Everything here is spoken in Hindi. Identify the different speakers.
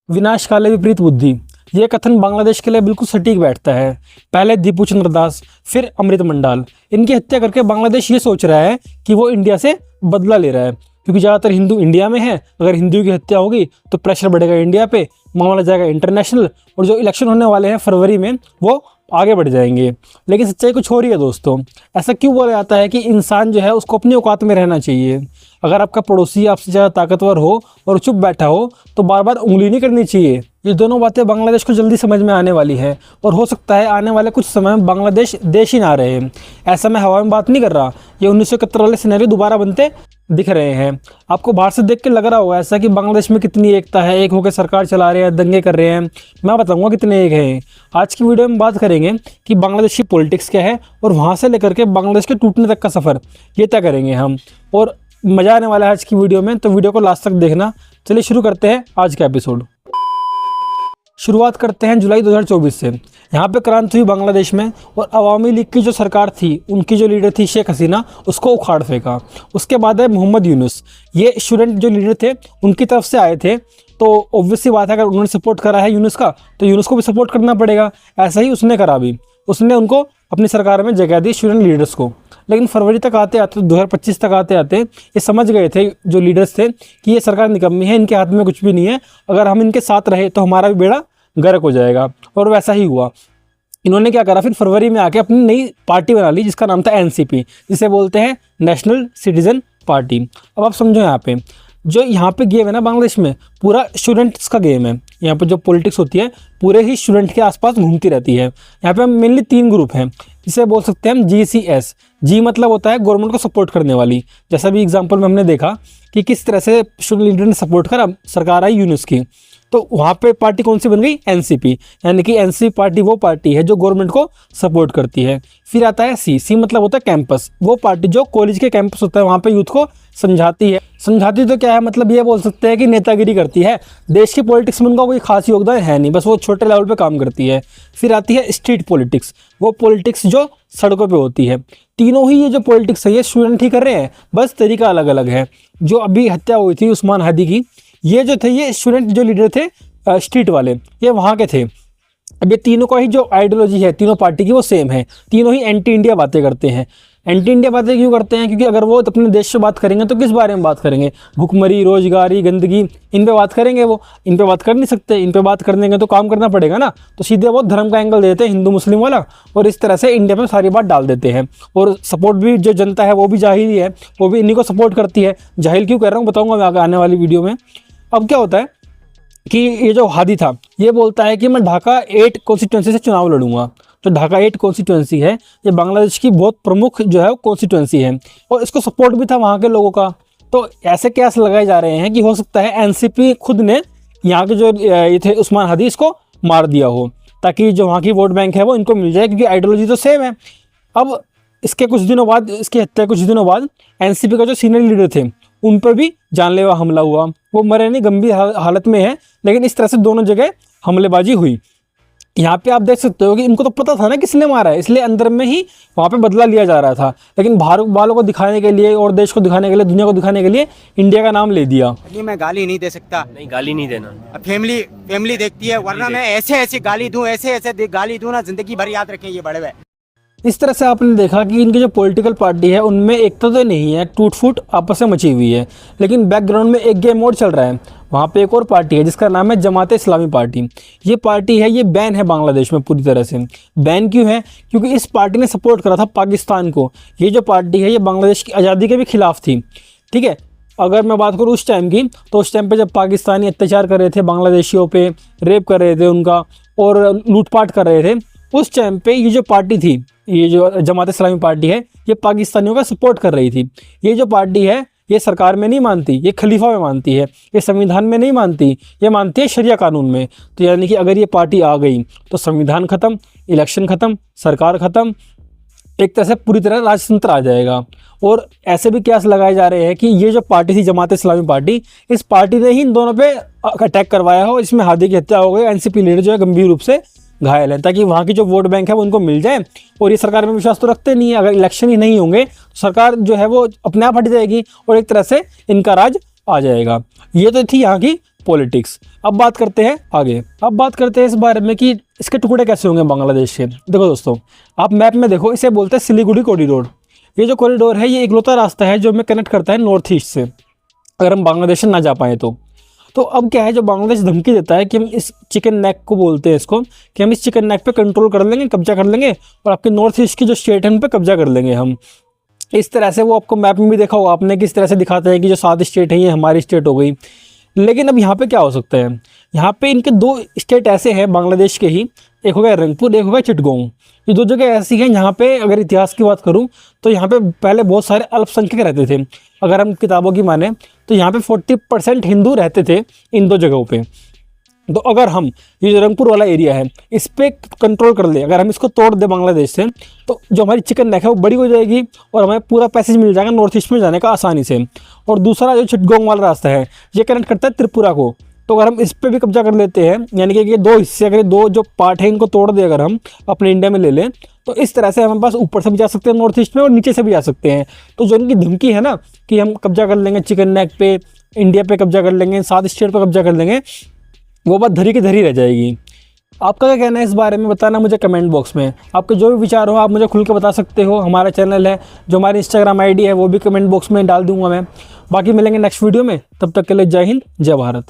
Speaker 1: विनाश काले विपरीत बुद्धि, ये कथन बांग्लादेश के लिए बिल्कुल सटीक बैठता है। पहले दीपू चंद्र दास, फिर अमृत मंडाल, इनकी हत्या करके बांग्लादेश ये सोच रहा है कि वो इंडिया से बदला ले रहा है, क्योंकि ज़्यादातर हिंदू इंडिया में है। अगर हिंदू की हत्या होगी तो प्रेशर बढ़ेगा इंडिया पे, मामला जाएगा इंटरनेशनल, और जो इलेक्शन होने वाले हैं फरवरी में वो आगे बढ़ जाएंगे। लेकिन सच्चाई कुछ हो रही है दोस्तों। ऐसा क्यों बोला जाता है कि इंसान जो है उसको अपनी औकात में रहना चाहिए। अगर आपका पड़ोसी आपसे ज़्यादा ताकतवर हो और चुप बैठा हो तो बार बार उंगली नहीं करनी चाहिए। ये दोनों बातें बांग्लादेश को जल्दी समझ में आने वाली है, और हो सकता है आने वाले कुछ समय में बांग्लादेश देश ही ना रहे। ऐसा मैं हवा में बात नहीं कर रहा, ये 1971 वाले सिनेरियो दोबारा बनते दिख रहे हैं। आपको बाहर से देख के लग रहा होगा ऐसा कि बांग्लादेश में कितनी एकता है, एक होकर सरकार चला रहे हैं, दंगे कर रहे हैं। मैं बताऊंगा कितने एक हैं। आज की वीडियो में बात करेंगे कि बांग्लादेश की पॉलिटिक्स क्या है, और वहाँ से लेकर के बांग्लादेश के टूटने तक का सफ़र ये तय करेंगे हम। और मज़ा आने वाला है आज की वीडियो में, तो वीडियो को लास्ट तक देखना। चलिए शुरू करते हैं आज का एपिसोड। शुरुआत करते हैं जुलाई 2024 से। यहाँ पे क्रांति हुई बांग्लादेश में, और अवामी लीग की जो सरकार थी, उनकी जो लीडर थी शेख हसीना, उसको उखाड़ फेंका। उसके बाद है मोहम्मद यूनुस। ये स्टूडेंट जो लीडर थे उनकी तरफ से आए थे, तो ऑब्वियसली बात है अगर उन्होंने सपोर्ट करा है यूनुस का तो यूनुस को भी सपोर्ट करना पड़ेगा। ऐसा ही उसने करा भी, उसने उनको अपनी सरकार में जगह दी स्टूडेंट लीडर्स को। लेकिन फरवरी तक आते आते 2025 तक आते आते ये समझ गए थे जो लीडर्स थे कि ये सरकार निकम्मी है, इनके हाथ में कुछ भी नहीं है, अगर हम इनके साथ रहे तो हमारा भी बेड़ा गर्क हो जाएगा। और वैसा ही हुआ। इन्होंने क्या करा, फिर फरवरी में आके अपनी नई पार्टी बना ली जिसका नाम था एनसीपी, जिसे बोलते हैं नेशनल सिटीजन पार्टी। अब आप समझो यहाँ पे जो यहाँ पे गेम है ना बांग्लादेश में, पूरा स्टूडेंट्स का गेम है। यहाँ पे जो पॉलिटिक्स होती है पूरे ही स्टूडेंट के आसपास घूमती रहती है। यहाँ पे मेनली 3 ग्रुप हैं, जिसे बोल सकते हैं हम GCS। जी मतलब होता है गवर्नमेंट को सपोर्ट करने वाली। जैसा भी एग्जांपल में हमने देखा कि किस तरह से स्टूडेंट लीडर ने सपोर्ट करा, सरकार आई यूनुस की, तो वहाँ पे पार्टी कौन सी बन गई, एनसीपी। यानी कि एनसीपी पार्टी वो पार्टी है जो गवर्नमेंट को सपोर्ट करती है। फिर आता है सी मतलब होता है कैंपस, वो पार्टी जो कॉलेज के कैंपस होता है वहाँ पे यूथ को समझाती है। समझाती तो क्या है, मतलब ये बोल सकते हैं कि नेतागिरी करती है। देश की पॉलिटिक्स में उनका कोई खास योगदान है नहीं, बस वो छोटे लेवल पे काम करती है। फिर आती है स्ट्रीट पॉलिटिक्स, वो पॉलिटिक्स जो सड़कों पे होती है। तीनों ही ये जो पॉलिटिक्स है ये स्टूडेंट ही कर रहे हैं, बस तरीका अलग अलग है। जो अभी हत्या हुई थी उस्मान हादी की, ये जो थे ये स्टूडेंट जो लीडर थे स्ट्रीट वाले, ये वहाँ के थे। अब ये तीनों का ही जो आइडियोलॉजी है तीनों पार्टी की वो सेम है। तीनों ही एंटी इंडिया बातें करते हैं। एंटी इंडिया बातें क्यों करते हैं, क्योंकि अगर वो अपने देश से बात करेंगे तो किस बारे में बात करेंगे, भुखमरी, रोजगारी, गंदगी, इन पे बात करेंगे। वो इन पे बात कर नहीं सकते, इन पे बात करने के तो काम करना पड़ेगा ना। तो सीधे वो धर्म का एंगल देते हैं, हिंदू मुस्लिम वाला, और इस तरह से इंडिया में सारी बात डाल देते हैं। और सपोर्ट भी जो जनता है वो भी जाहिल ही है, वो भी इन्हीं को सपोर्ट करती है। जाहिल क्यों कह रहा हूँ बताऊँगा मैं आगे आने वाली वीडियो में। अब क्या होता है कि ये जो हादी था ये बोलता है कि मैं ढाका 8 कॉन्स्टिट्यूंसी से चुनाव लड़ूंगा। जो ढाका 8 कॉन्स्टिट्यूंसी है ये बांग्लादेश की बहुत प्रमुख जो है कॉन्स्टिट्यूंसी है, और इसको सपोर्ट भी था वहाँ के लोगों का। तो ऐसे कयास लगाए जा रहे हैं कि हो सकता है एनसीपी खुद ने यहाँ के जो ये थे उस्मान हादी इसको मार दिया हो, ताकि जो वहाँ की वोट बैंक है वो इनको मिल जाए, क्योंकि आइडियोलॉजी तो सेम है। अब इसके कुछ दिनों बाद, इसकी हत्या कुछ दिनों बाद, एनसीपी का जो सीनियर लीडर थे उन पर भी जानलेवा हमला हुआ। वो मरे नहीं, गंभीर हालत में है, लेकिन इस तरह से दोनों जगह हमलेबाजी हुई। यहाँ पे आप देख सकते हो कि इनको तो पता था ना किसने मारा है, इसलिए अंदर में ही वहाँ पे बदला लिया जा रहा था। लेकिन बाहर वालों को दिखाने के लिए और देश को दिखाने के लिए, दुनिया को दिखाने के लिए इंडिया का नाम ले दिया।
Speaker 2: मैं गाली नहीं दे सकता।
Speaker 3: नहीं, गाली नहीं देना।
Speaker 2: फैमिली देखती है, वरना मैं ऐसे गाली दूं, ऐसे गाली दूं ना, जिंदगी भर याद रखें ये बड़े हुए।
Speaker 1: इस तरह से आपने देखा कि इनकी जो पॉलिटिकल पार्टी है उनमें एकता तो नहीं है, टूट फूट आपस में मची हुई है। लेकिन बैकग्राउंड में एक गेम और चल रहा है। वहाँ पे एक और पार्टी है जिसका नाम है जमाते इस्लामी पार्टी। ये पार्टी है, ये बैन है बांग्लादेश में पूरी तरह से। बैन क्यों है, क्योंकि इस पार्टी ने सपोर्ट करा था पाकिस्तान को। ये जो पार्टी है ये बांग्लादेश की आज़ादी के भी खिलाफ थी। ठीक है, अगर मैं बात करूँ उस टाइम की, तो उस टाइम पे जब पाकिस्तानी अत्याचार कर रहे थे बांग्लादेशियों पे, रेप कर रहे थे उनका और लूटपाट कर रहे थे, उस टाइम पे ये जो पार्टी थी, ये जो जमात इस्लामी पार्टी है, ये पाकिस्तानियों का सपोर्ट कर रही थी। ये जो पार्टी है ये सरकार में नहीं मानती, ये खलीफा में मानती है, ये संविधान में नहीं मानती, ये मानती है शरिया कानून में। तो यानी कि अगर ये पार्टी आ गई तो संविधान ख़त्म, इलेक्शन ख़त्म, सरकार ख़त्म, एक तरह से पूरी तरह राजतंत्र आ जाएगा। और ऐसे भी कयास लगाए जा रहे हैं कि ये जो पार्टी थी जमात इस्लामी पार्टी, इस पार्टी ने ही इन दोनों पे अटैक करवाया हो, इसमें हादी की हत्या हो गई। एनसीपी लीडर जो है गंभीर रूप से घायल है, ताकि वहाँ की जो वोट बैंक है वो उनको मिल जाए। और ये सरकार में विश्वास तो रखते नहीं है, अगर इलेक्शन ही नहीं होंगे तो सरकार जो है वो अपने आप हट जाएगी और एक तरह से इनका राज आ जाएगा। ये तो थी यहाँ की पॉलिटिक्स। अब बात करते हैं आगे, अब बात करते हैं इस बारे में कि इसके टुकड़े कैसे होंगे बांग्लादेश के। देखो दोस्तों, आप मैप में देखो, इसे बोलते हैं सिलीगुड़ी कॉरिडोर। ये जो कॉरिडोर है, ये इकलौता रास्ता है जो हमें कनेक्ट करता है नॉर्थ ईस्ट से, अगर हम बांग्लादेश से ना जा पाए तो अब क्या है, जो बांग्लादेश धमकी देता है कि हम इस चिकन नेक को बोलते हैं इसको, कि हम इस चिकन नेक पे कंट्रोल कर लेंगे, कब्जा कर लेंगे, और आपके नॉर्थ ईस्ट की जो स्टेट है उन पे कब्जा कर लेंगे हम। इस तरह से वो आपको मैप में भी देखा होगा आपने, किस तरह से दिखाते हैं कि जो 7 स्टेट है ये हमारी स्टेट हो गई। लेकिन अब यहाँ पे क्या हो सकता है, यहाँ पे इनके 2 स्टेट ऐसे हैं बांग्लादेश के ही, एक हो गया रंगपुर, एक हो गया चिटगांव। ये 2 जगह ऐसी हैं यहाँ पे, अगर इतिहास की बात करूँ तो यहाँ पे पहले बहुत सारे अल्पसंख्यक रहते थे। अगर हम किताबों की माने तो यहाँ पे 40% हिंदू रहते थे इन 2 जगहों पे। तो अगर हम ये जो रंगपुर वाला एरिया है इस पर कंट्रोल कर ले, अगर हम इसको तोड़ दें बांग्लादेश से, तो जो हमारी चिकन नेक है वो बड़ी हो जाएगी और हमें पूरा पैसेज मिल जाएगा नॉर्थ ईस्ट में जाने का आसानी से। और दूसरा जो चिटगांव वाला रास्ता है ये कनेक्ट करता है त्रिपुरा को। तो अगर हम इस पर भी कब्जा कर लेते हैं, यानी कि ये 2 हिस्से, अगर 2 जो पार्ट है इनको तोड़ दे, अगर हम अपने इंडिया में ले लें, तो इस तरह से हमारे पास ऊपर से भी जा सकते हैं नॉर्थ ईस्ट में और नीचे से भी जा सकते हैं। तो जो इनकी धमकी है ना कि हम कब्जा कर लेंगे चिकन नेक पे, इंडिया पे कब्जा कर लेंगे, 7 स्टेट पे कब्जा कर लेंगे, वो बात धरी की धरी रह जाएगी। आपका क्या कहना है इस बारे में, बताना मुझे कमेंट बॉक्स में। आपके जो भी विचार हो आप मुझे खुल के बता सकते हो। हमारा चैनल है, जो हमारी इंस्टाग्राम आईडी है वो भी कमेंट बॉक्स में डाल दूंगा मैं। बाकी मिलेंगे नेक्स्ट वीडियो में, तब तक के लिए जय हिंद, जय भारत।